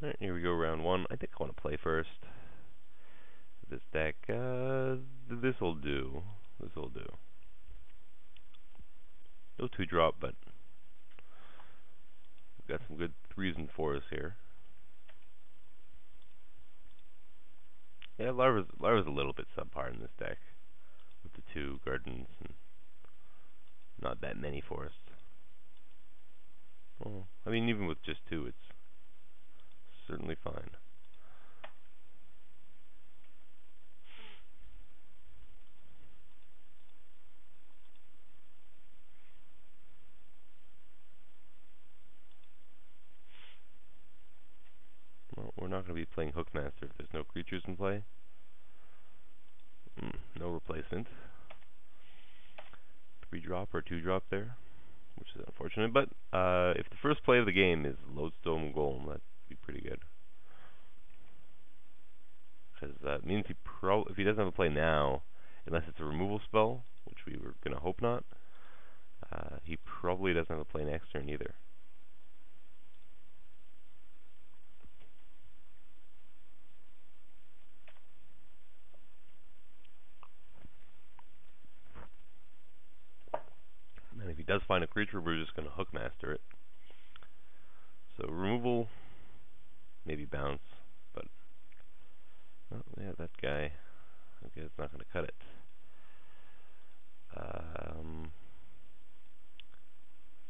Alright, here we go, round one. I think I want to play first. This deck, this'll do. This'll do. No 2-drop, but we've got some good 3s and 4s here. Yeah, Larva's a little bit subpar in this deck, with the 2 gardens and not that many forests. Well, I mean, even with just 2, it's certainly fine. Well, we're not going to be playing Hookmaster if there's no creatures in play. No replacement. 3-drop or 2-drop there, which is unfortunate. But if the first play of the game is Lodestone Golem, that'd be pretty good. Because that means if he doesn't have a play now, unless it's a removal spell, which we were going to hope not, he probably doesn't have a play next turn either. And if he does find a creature, we're just going to Hookmaster it. So removal, maybe bounce, but oh, yeah, that guy. Okay, it's not going to cut it. I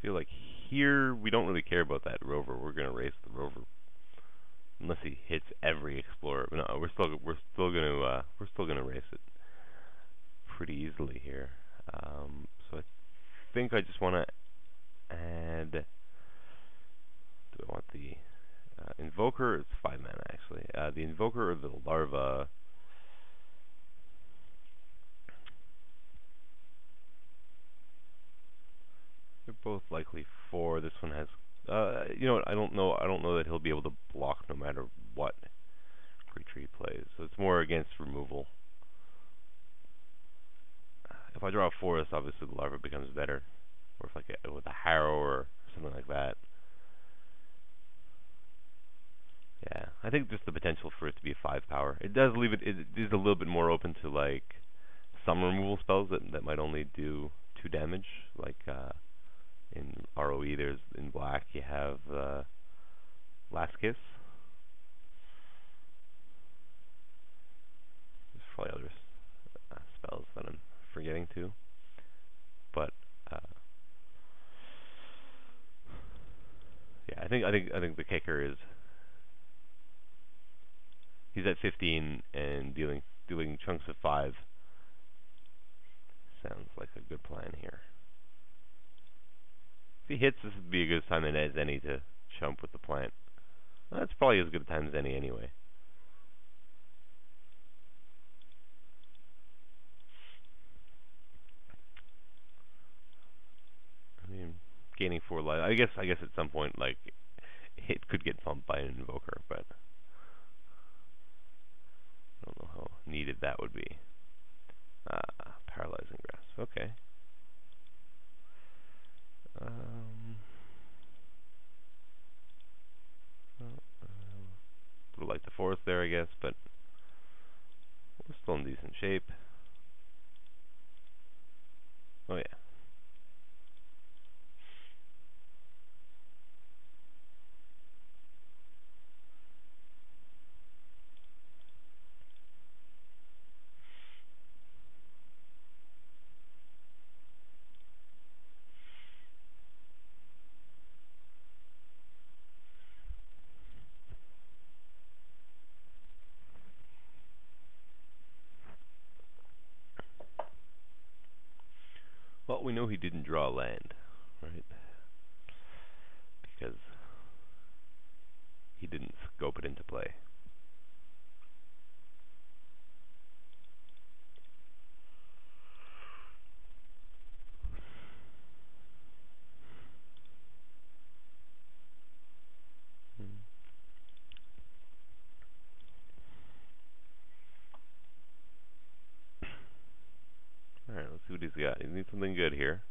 feel like here we don't really care about that rover. We're going to race the rover unless he hits every explorer. But no, we're still going to race it pretty easily here. So I think I just want to add. Do I want the Invoker? It's 5 mana actually. The Invoker or the Larva. They're both likely 4. This one has. You know what? I don't know. I don't know that he'll be able to block no matter what creature he plays. So it's more against removal. If I draw a forest, obviously the Larva becomes better. Or if with a Harrow or something like that. Yeah, I think just the potential for it to be a 5-power. It does leave it. It is a little bit more open to like some removal spells that might only do 2 damage. Like in ROE, in black you have Last Kiss. There's probably other spells that I'm forgetting too. But yeah, I think the kicker is he's at 15 and dealing chunks of 5. Sounds like a good plan here. If he hits, this would be a good time as any to chump with the plant. Well, that's probably as good a time as any anyway. I mean, gaining 4 life. I guess at some point, like, it could get pumped by an Invoker, but I don't know how needed that would be. Paralyzing Grasp. Okay. Would like the forest there, I guess, but we're still in decent shape. Oh yeah. Well, we know he didn't draw land, right? Because he didn't scope it into play. Alright, let's see what he's got. He needs something good here.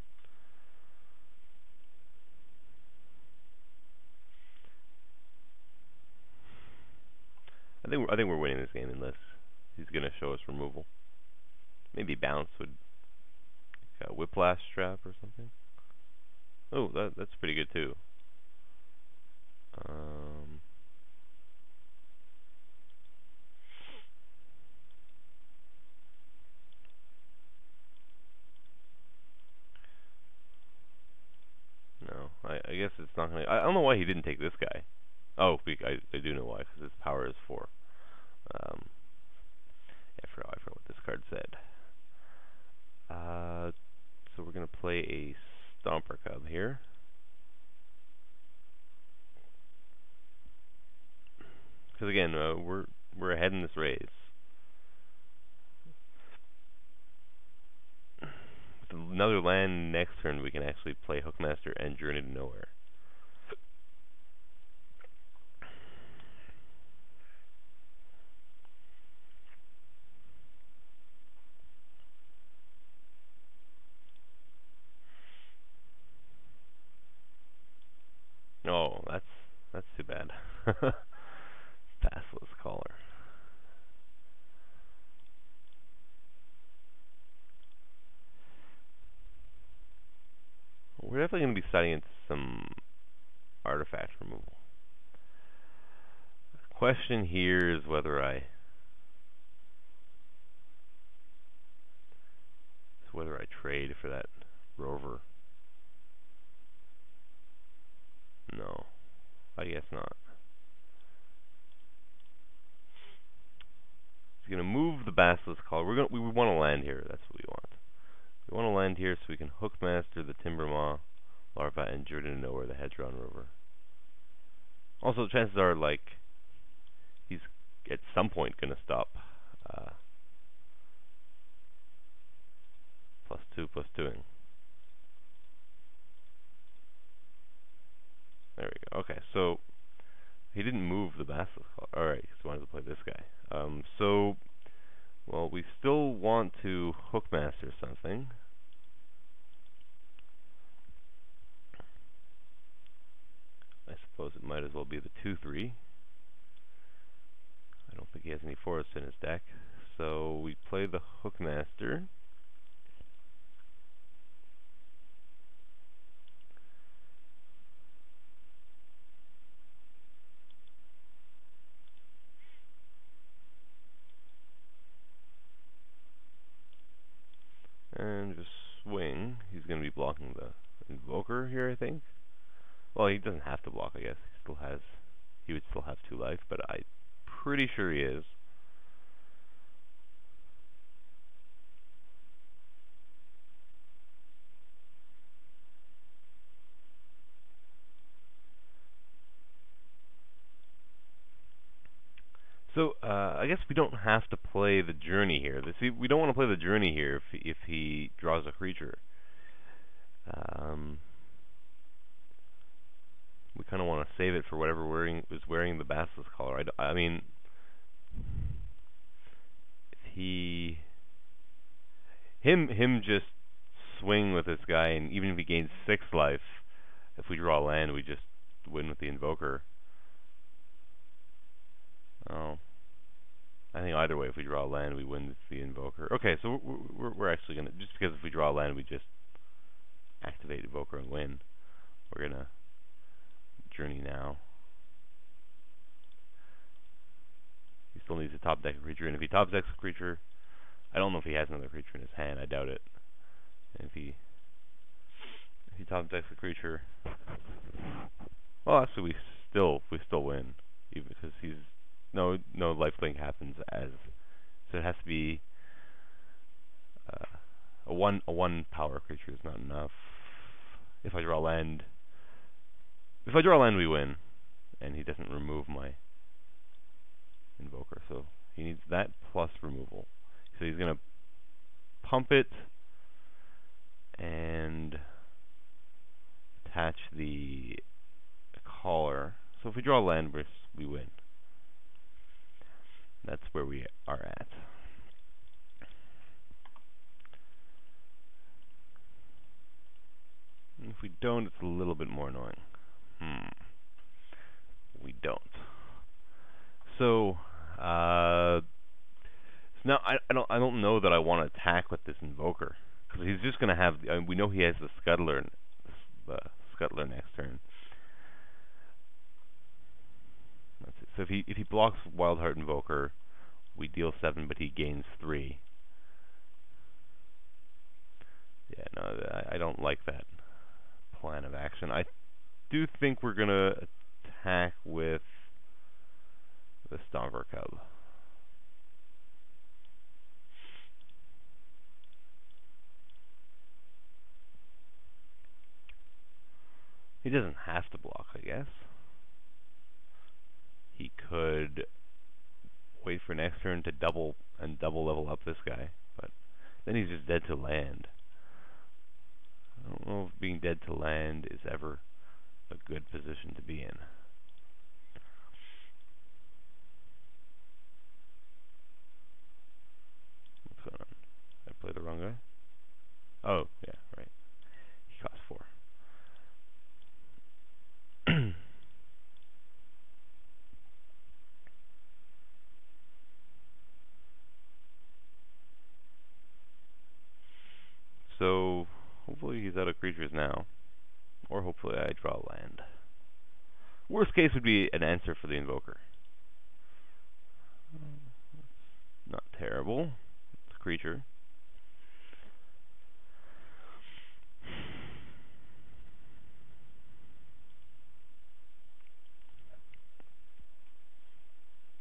I think we're winning this game unless he's gonna show us removal. Maybe bounce would a whiplash trap or something. Oh, that's pretty good too. No, I guess it's not gonna. I don't know why he didn't take this guy. Oh, I do know why, because his power is 4. I forgot what this card said. So we're gonna play a Stomper Cub here. Because again, we're ahead in this race. With another land next turn, we can actually play Hookmaster and Journey to Nowhere. Oh, that's too bad. Basilisk Caller. We're definitely going to be studying into some artifact removal. The question here is whether I trade for that rover. No, I guess not. He's gonna move the Basilisk Caller. We want to land here. That's what we want. We want to land here so we can Hookmaster the Timbermaw, Larva, and Journey to Nowhere the Hedron rover. Also, chances are like he's at some point gonna stop. +2/+2ing. There we go. Okay, so he didn't move the Basilisk Caller. Alright, because he wanted to play this guy. Well, we still want to Hookmaster something. I suppose it might as well be the 2/3. I don't think he has any forests in his deck. So we play the Hookmaster. And just swing. He's going to be blocking the Invoker here, I think. Well, he doesn't have to block, I guess. He would still have 2 life, but I'm pretty sure he is. So, I guess we don't have to play the Journey here. See, we don't want to play the Journey here if he draws a creature. We kind of want to save it for whatever is wearing the Basilisk Caller. I mean, if him just swing with this guy, and even if he gains 6 life, if we draw land, we just win with the Invoker. Oh, I think either way, if we draw land, we win with the Invoker. Okay, so we're actually gonna, just because if we draw land, we just activate Invoker and win. We're gonna Journey now. He still needs to top deck a creature, and if he top decks a creature, I don't know if he has another creature in his hand. I doubt it. And if he top decks a creature, well, actually, we still win, even because he's no lifelink happens as, so it has to be a one power creature is not enough. If I draw land, we win, and he doesn't remove my Invoker, so he needs that plus removal. So he's gonna pump it and attach the Caller. So if we draw land, we win. That's where we are at. And if we don't, it's a little bit more annoying. We don't. So, No, I don't know that I want to attack with this Invoker, because he's just gonna have. We know he has the Scuttler next turn. Let's see. So if he blocks Wildheart Invoker, we deal 7, but he gains 3. Yeah, no, I don't like that plan of action. I do think we're gonna attack with the Stomper Cub. He doesn't have to block, I guess. He could wait for next turn to double level up this guy, but then he's just dead to land. I don't know if being dead to land is ever a good position to be in. What's going on? Did I play the wrong guy? Oh, yeah, right. He costs 4. So, hopefully he's out of creatures now. Or hopefully I draw land. Worst case would be an answer for the Invoker. Not terrible. It's a creature.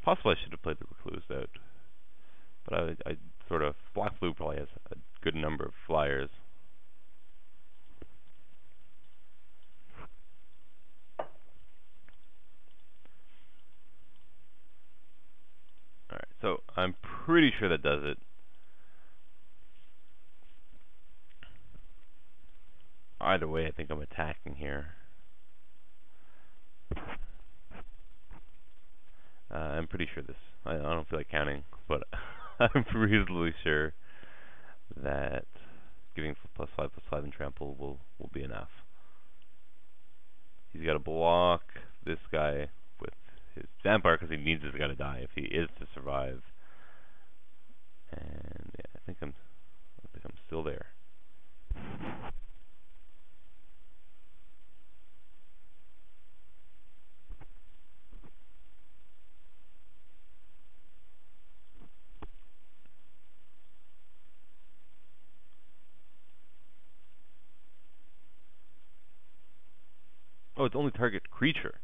Possibly I should have played the Recluse out. But I sort of... Black Blue probably has a good number of flyers. Alright, so I'm pretty sure that does it. Either way, I think I'm attacking here. I'm pretty sure this... I don't feel like counting, but I'm reasonably sure that giving +5/+5 and trample will be enough. He's got to block this guy with his vampire because he needs this guy to die if he is to survive. And yeah, I think I'm still there. Oh, it's only target creature.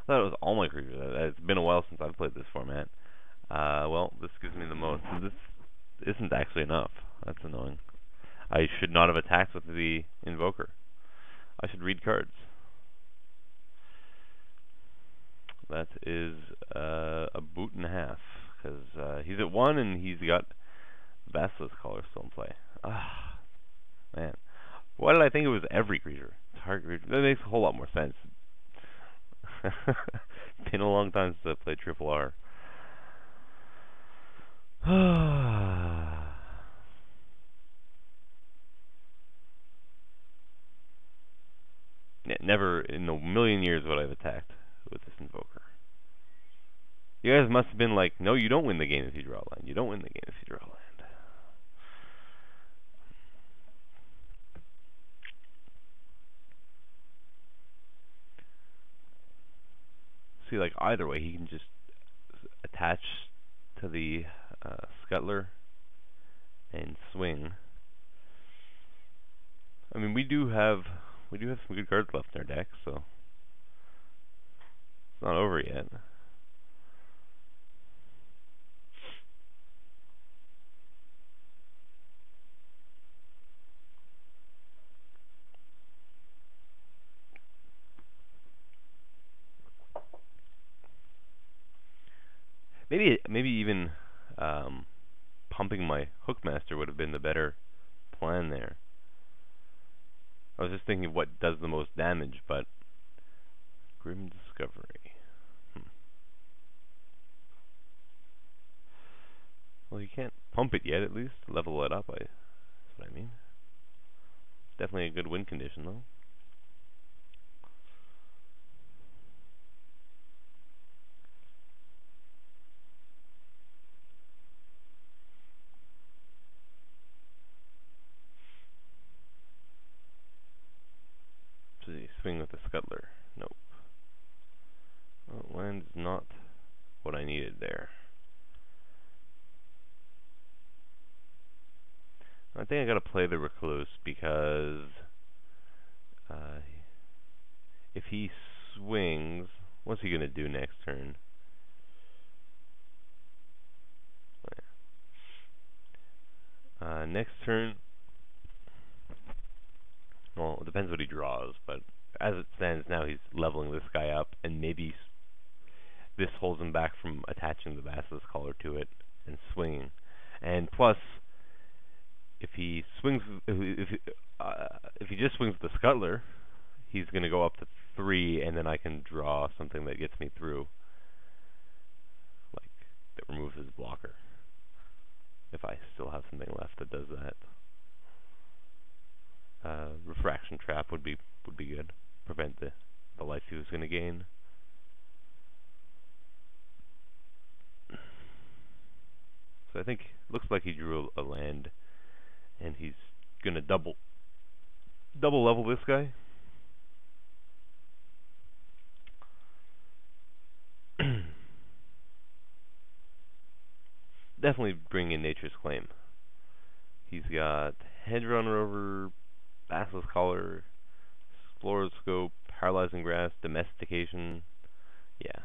I thought it was all my creatures. It's been a while since I've played this format. Well, this gives me the most. This isn't actually enough. That's annoying. I should not have attacked with the Invoker. I should read cards. That is a boot and a half, because he's at 1 and he's got Basilisk Collar still in play. Ah, man. Why did I think it was every creature? Target creature. That makes a whole lot more sense. Been a long time since I played Triple R. Yeah, never in a million years would I have attacked with this Invoker. You guys must have been like, no, you don't win the game if you draw land. You don't win the game if you draw land. See, like, either way, he can just attach to the Scuttler and swing. I mean, we do have some good cards left in our deck, so it's not over yet. Maybe even pumping my Hookmaster would have been the better plan there. I was just thinking what does the most damage, but Grim Discovery. Well, you can't pump it yet, at least. Level it up, that's what I mean. Definitely a good win condition, though. what I needed there. I think I gotta play the Recluse because if he swings, what's he gonna do next turn? Next turn, well, it depends what he draws, but as it stands now, he's leveling this guy up, and maybe this holds him back from attaching the Basilisk Collar to it and swinging. And plus, if he swings, if he just swings the Scuttler, he's going to go up to 3, and then I can draw something that gets me through, like that removes his blocker. If I still have something left that does that, Refraction Trap would be good. Prevent the life he was going to gain. So I think looks like he drew a land, and he's going to double level this guy. Definitely bring in Nature's Claim. He's got Hedron Rover, Basilisk Collar, Explorer's Scope, Paralyzing Grasp, Domestication. Yeah.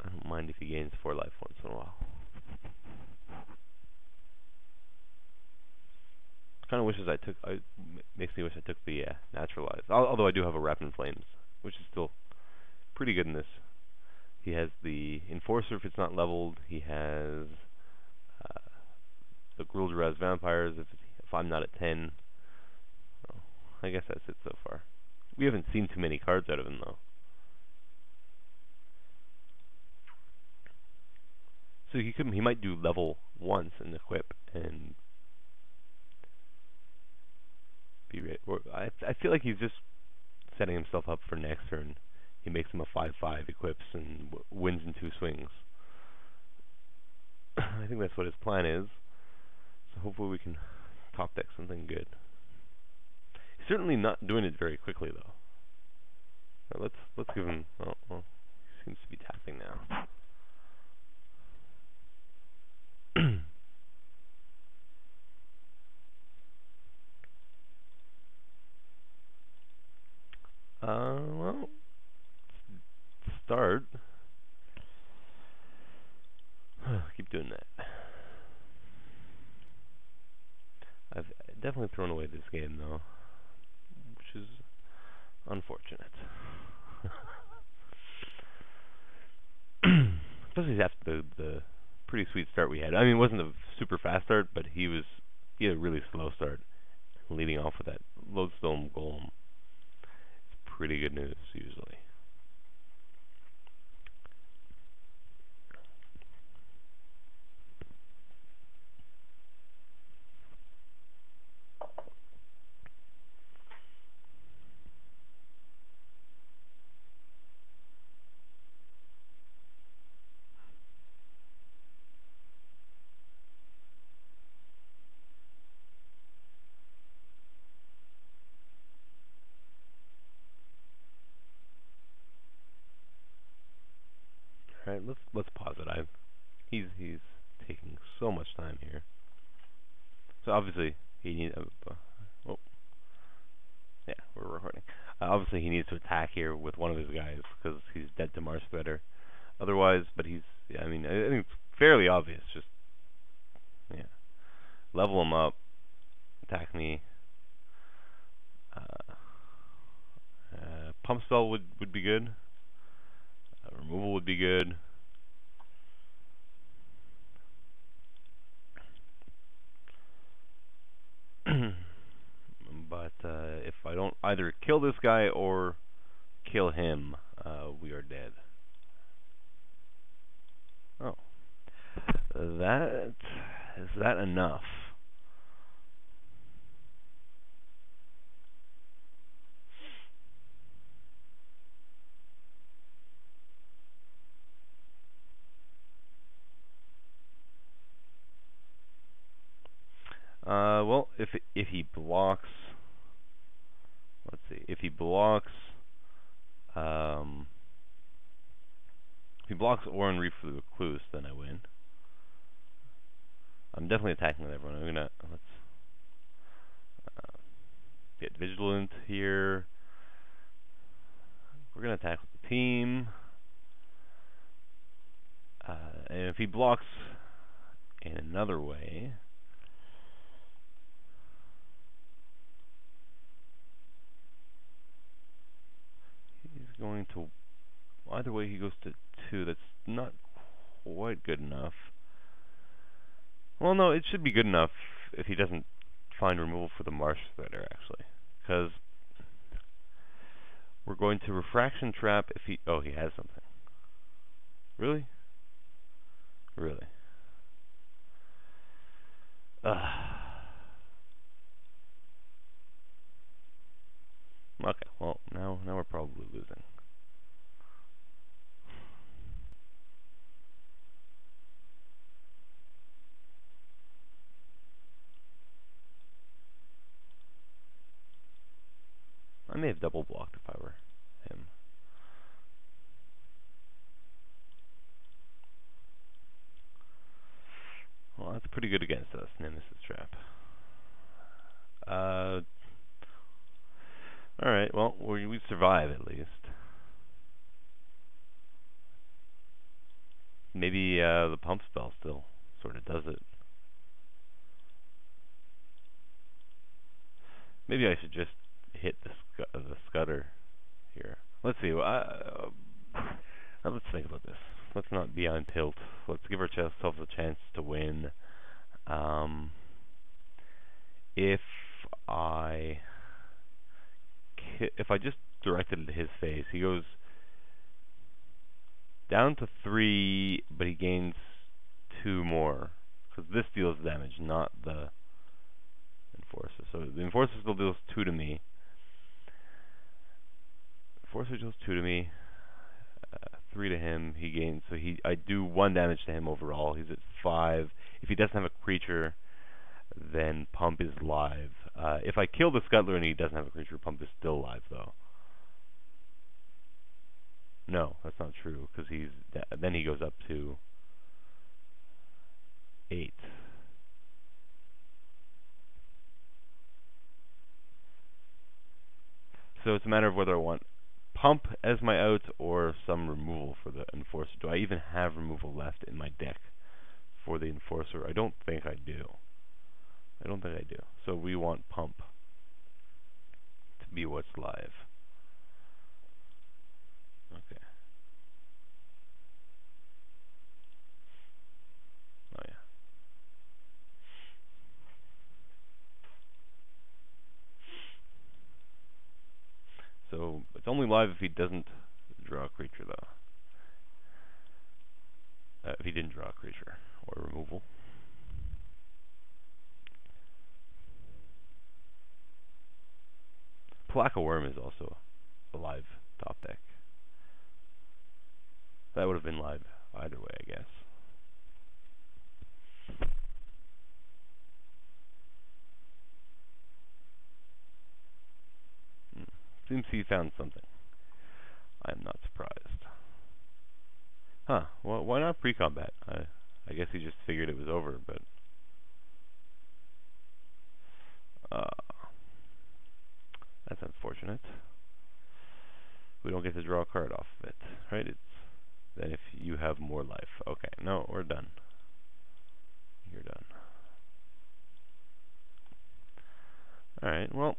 I don't mind if he gains 4 life once in a while. Kind of wishes makes me wish I took the Naturalize. Although I do have a Wrapped in Flames, which is still pretty good in this. He has the Enforcer if it's not leveled. He has the Gruul-Duras Vampires if I'm not at 10. Well, I guess that's it so far. We haven't seen too many cards out of him though. So he might do level once and equip and be ready. I feel like he's just setting himself up for next turn. He makes him a 5/5, equips, and wins in 2 swings. I think that's what his plan is. So hopefully we can top deck something good. He's certainly not doing it very quickly though. Now let's give him. Oh, well, he seems to be tapping now. Well, start. Keep doing that. I've definitely thrown away this game though, which is unfortunate. Especially after the pretty sweet start we had. I mean, it wasn't a super fast start, but he had a really slow start, leading off with that Lodestone Golem. It's pretty good news usually. Alright, let's pause it. He's taking so much time here. So obviously he needs. Oh, yeah, we're recording. Obviously he needs to attack here with one of his guys because he's dead to Mars Threader. Otherwise, but he's. Yeah, I mean, I think it's fairly obvious. Just level him up, attack me. Pump Spell would be good. Removal would be good. But if I don't either kill this guy or kill him, we are dead. Oh. Is that enough? Well, if he blocks, let's see. If he blocks, he blocks Oran Reef for the Recluse, then I win. I'm definitely attacking with everyone. I'm gonna let's get Vigilant here. We're gonna attack with the team, and if he blocks in another way, he's going to. Either way, he goes to 2. That's not quite good enough. Well, no, it should be good enough if he doesn't find removal for the Marsh Threader, actually. Because we're going to Refraction Trap if he... Oh, he has something. Really? Really? Okay, well, now we're probably losing. I may have double blocked if I were him. Well, that's pretty good against us, Nemesis Trap. Alright, well, we survive at least. Maybe the pump spell still sort of does it. Maybe I should just hit the Scudder here. Let's see. Let's think about this. Let's not be on tilt. Let's give ourselves a chance to win. If I just directed it at his face, he goes down to 3, but he gains 2 more. Because this deals damage, not the Enforcer. So the Enforcer still deals 2 to me. Enforcer deals 2 to me. 3 to him. He gains. So I do 1 damage to him overall. He's at 5. If he doesn't have a creature, then Pump is live. If I kill the Scuttler and he doesn't have a creature, Pump is still live, though. No, that's not true, because then he goes up to 8. So it's a matter of whether I want Pump as my out or some removal for the Enforcer. Do I even have removal left in my deck for the Enforcer? I don't think I do. So we want Pump to be what's live. Okay. Oh yeah. So it's only live if he doesn't draw a creature, though. If he didn't draw a creature or removal. Placa Worm is also a live top deck. That would have been live either way, I guess. Seems he found something. I am not surprised. Huh, well, why not pre-combat? I guess he just figured it was over, but... that's unfortunate. We don't get to draw a card off of it, right? It's then if you have more life. Okay, no, we're done. You're done. Alright, well...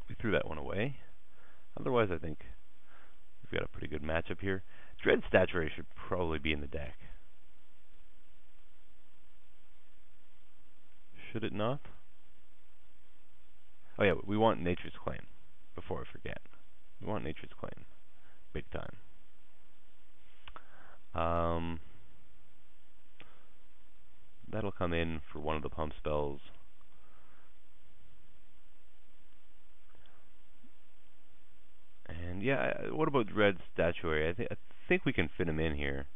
we threw that one away. Otherwise, I think we've got a pretty good matchup here. Dread Statuary should probably be in the deck. Should it not? Oh yeah, we want Nature's Claim, before I forget. We want Nature's Claim. Big time. That'll come in for one of the pump spells. And yeah, what about Dread Statuary? I think we can fit him in here.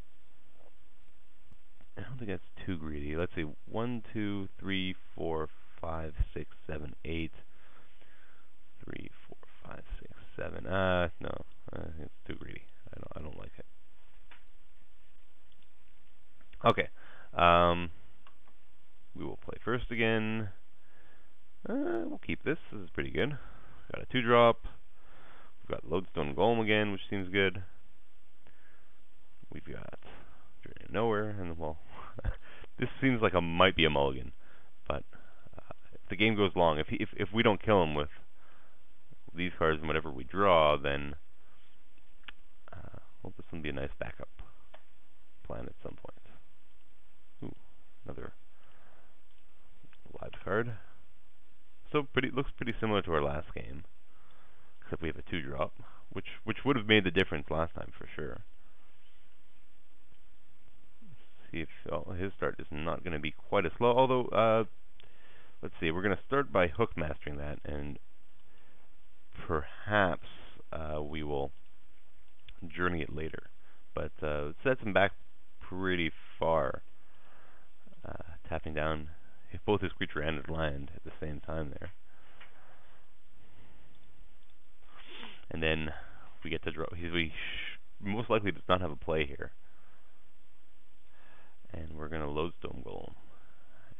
I don't think that's too greedy. Let's see, 1, 2, 3, 4, 5, 6, 7, 8. 3, 4, 5, 6, 7. No, it's too greedy. We will play first again. We'll keep this. This is pretty good. Got a 2-drop. We've got Lodestone Golem again, which seems good. We've got Journey to Nowhere, and well, this seems like might be a mulligan, but if the game goes long, if we don't kill him with these cards and whatever we draw, then well, this will be a nice backup plan at some point. Ooh, another live card. So looks pretty similar to our last game, except we have a 2-drop, which would have made the difference last time for sure. Let's see if his start is not going to be quite as slow. Although, let's see, we're going to start by hook mastering that, and perhaps we will journey it later. But it sets him back pretty far, tapping down if both his creature and his land at the same time there. And then we get to draw. He most likely does not have a play here. And we're going to Lodestone Golem.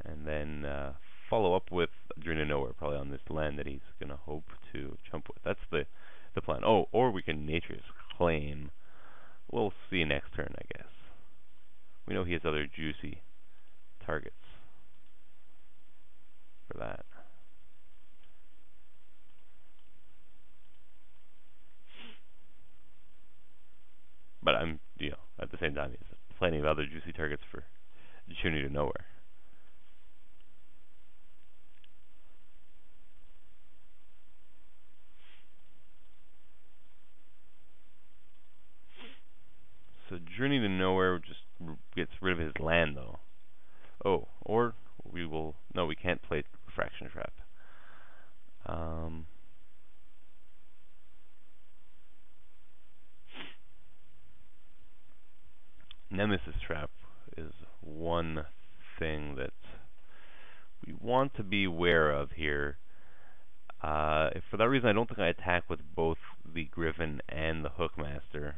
And then follow up with Journey to Nowhere, probably on this land that he's going to hope to chump with. That's the plan. Oh, or we can Nature's Claim. We'll see next turn, I guess. We know he has other juicy targets for that. But at the same time, he has plenty of other juicy targets for Journey to Nowhere. So Journey to Nowhere just gets rid of his land, though. Oh, or we will... No, we can't play Refraction Trap. Nemesis Trap is one thing that we want to be aware of here. For that reason, I don't think I attack with both the Griffin and the Hookmaster.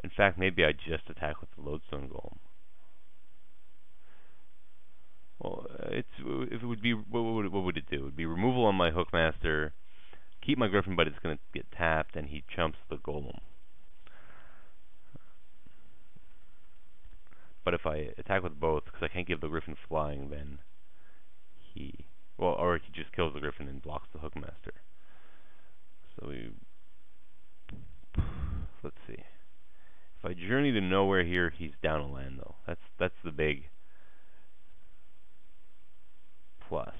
In fact, maybe I just attack with the Lodestone Golem. Well, if it would be, what would it do? It would be removal on my Hookmaster, keep my Griffin, but it's going to get tapped, and he chumps the Golem. But if I attack with both, because I can't give the Griffin flying, then or he just kills the Griffin and blocks the Hookmaster. So let's see. If I Journey to Nowhere here, he's down a land, though. That's the big plus.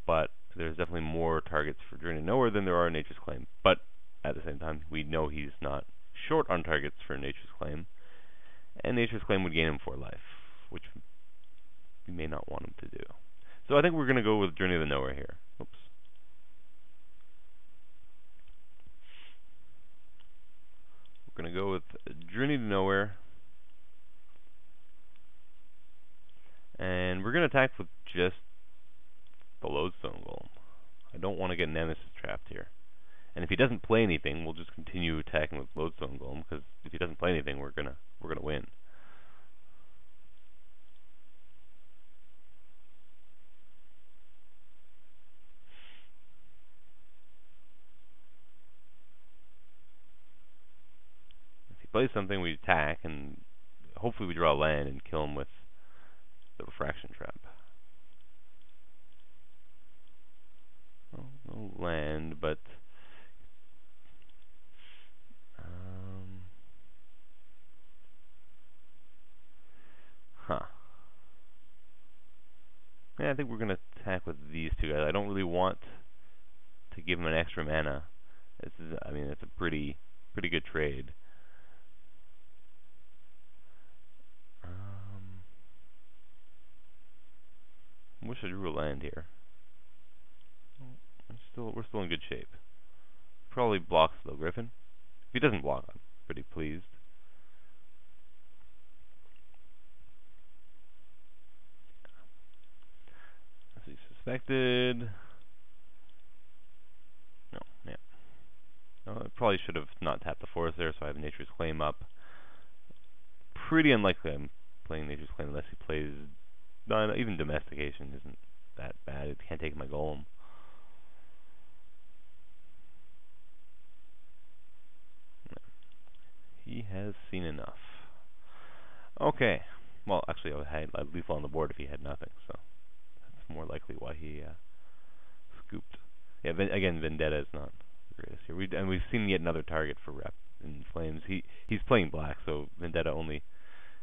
But there's definitely more targets for Journey to Nowhere than there are Nature's Claim. But at the same time, we know he's not short on targets for Nature's Claim, and Nature's Claim would gain him 4 life, which we may not want him to do. So I think we're going to go with Journey to Nowhere here. Oops. We're going to go with Journey to Nowhere. And we're going to attack with just the Lodestone Golem. I don't want to get Nemesis trapped here. And if he doesn't play anything, we'll just continue attacking with Lodestone Golem, because if he doesn't play anything, we're gonna win. If he plays something, we attack, and hopefully we draw land and kill him with the Refraction Trap. Well, no land, but yeah, I think we're gonna attack with these two guys. I don't really want to give him an extra mana. I mean, it's a pretty good trade. Wish I drew a land here. We're still in good shape. Probably blocks the Griffin. If he doesn't block, I'm pretty pleased. As he suspected. No, yeah. I probably should have not tapped the forest there, so I have Nature's Claim up. Pretty unlikely I'm playing Nature's Claim unless he plays... No, even Domestication isn't that bad. It can't take my Golem. He has seen enough. Okay. Well, actually, I'd lethal on the board if he had nothing, so that's more likely why he scooped. Yeah, again, Vendetta is not the greatest here. And we've seen yet another target for Rep in Flames. He's playing black, so Vendetta only,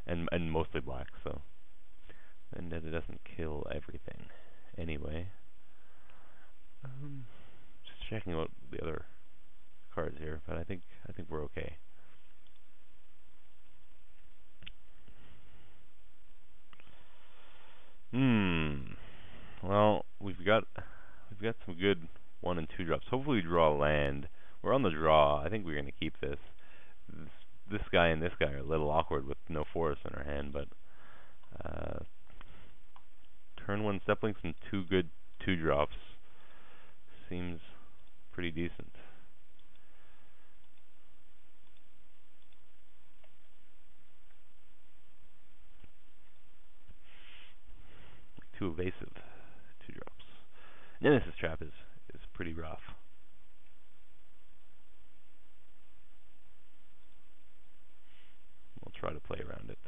and mostly black, so Vendetta doesn't kill everything. Anyway, just checking out the other cards here, but I think we're okay. Well, we've got some good 1 and 2 drops. Hopefully we draw a land. We're on the draw. I think we're gonna keep this. This guy and this guy are a little awkward with no forest in our hand, but turn 1 Steplinks and 2 good 2 drops seems pretty decent. Too evasive 2 drops. Nemesis Trap is pretty rough. We'll try to play around it.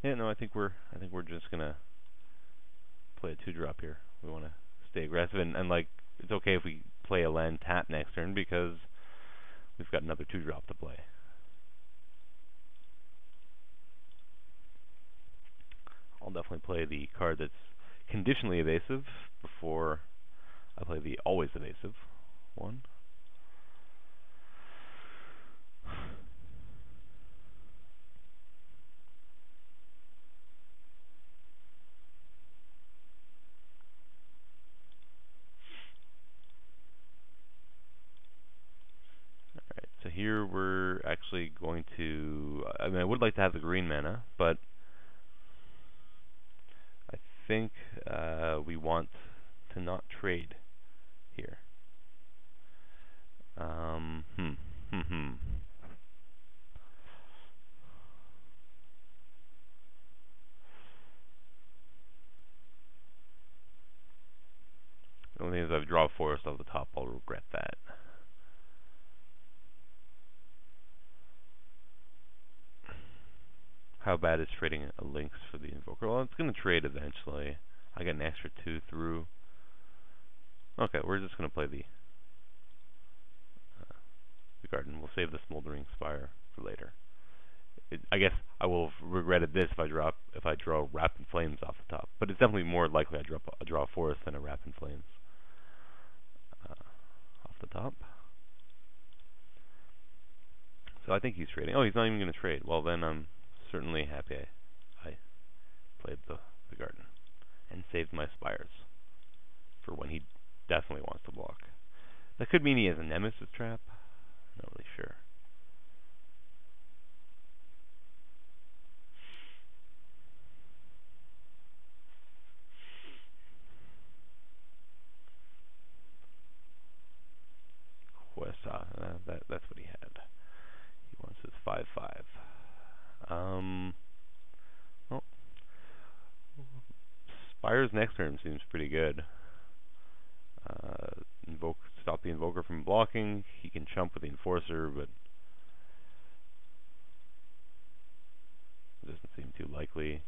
Yeah, no, I think we're just gonna play a 2 drop here. We want to stay aggressive, and like, it's okay if we play a land tap next turn because we've got another 2 drop to play. I'll definitely play the card that's conditionally evasive before I play the always evasive one. Alright, so here we're actually going to... I mean, I would like to have the green mana, but I think we want to not trade here. The only thing is, if I draw a forest off the top, I'll regret that. How bad is trading a Lynx for the Invoker? Well, it's going to trade eventually. I get an extra 2 through. Okay, we're just going to play the Garden. We'll save the Smoldering Spire for later. I guess I will have regretted this if I draw Wrap in Flames off the top. But it's definitely more likely I draw a forest than a Wrap in Flames off the top. So I think he's trading. Oh, he's not even going to trade. Well, then I'm certainly happy I played the Garden and saved my Spires for when he definitely wants to block. That could mean he has a Nemesis Trap. Not really sure. That's what he had. He wants his 5/5. Well, Spire's next turn seems pretty good. Stop the Invoker from blocking. He can chump with the Enforcer, but it doesn't seem too likely.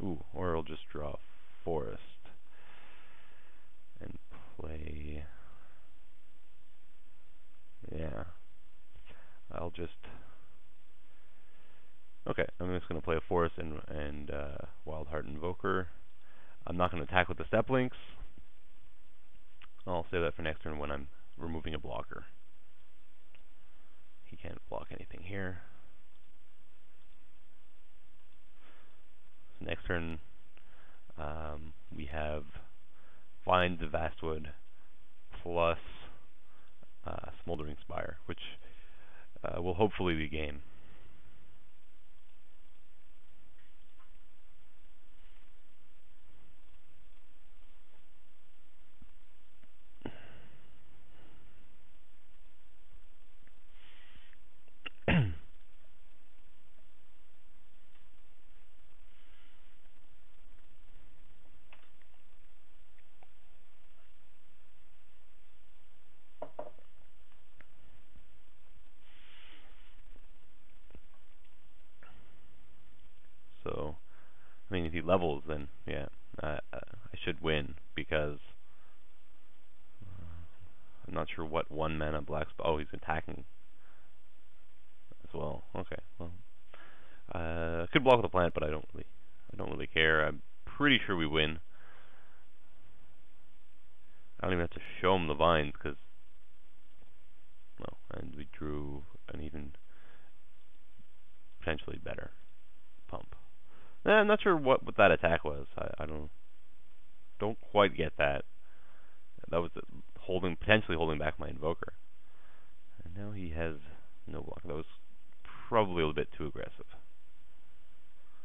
Ooh, or he'll just draw Forest and play... Yeah. I'll just... Okay, I'm just going to play a Forest and Wildheart Invoker. I'm not going to attack with the Steplinks. I'll save that for next turn when I'm removing a blocker. He can't block anything here. So next turn, we have Vines of Vastwood plus Smoldering Spire, which will hopefully be game. levels, then yeah, I should win because I'm not sure what 1 mana black spell. Oh, he's attacking as well. Okay, well, I could block with a plant, but I don't really care. I'm pretty sure we win. I don't even have to show him the vines because no, and we drew an even potentially better pump. I'm not sure what that attack was. I don't quite get that. That was potentially holding back my invoker. And now he has no block. That was probably a little bit too aggressive.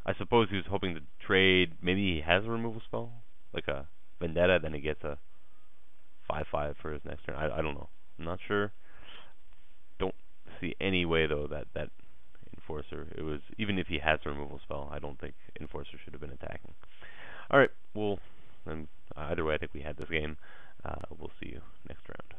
I suppose he was hoping to trade. Maybe he has a removal spell, like a Vendetta, then he gets a 5/5 for his next turn. I don't know. I'm not sure. Don't see any way though that Enforcer. It was, even if he has a removal spell, I don't think Enforcer should have been attacking. All right. Well, then either way, I think we had this game. We'll see you next round.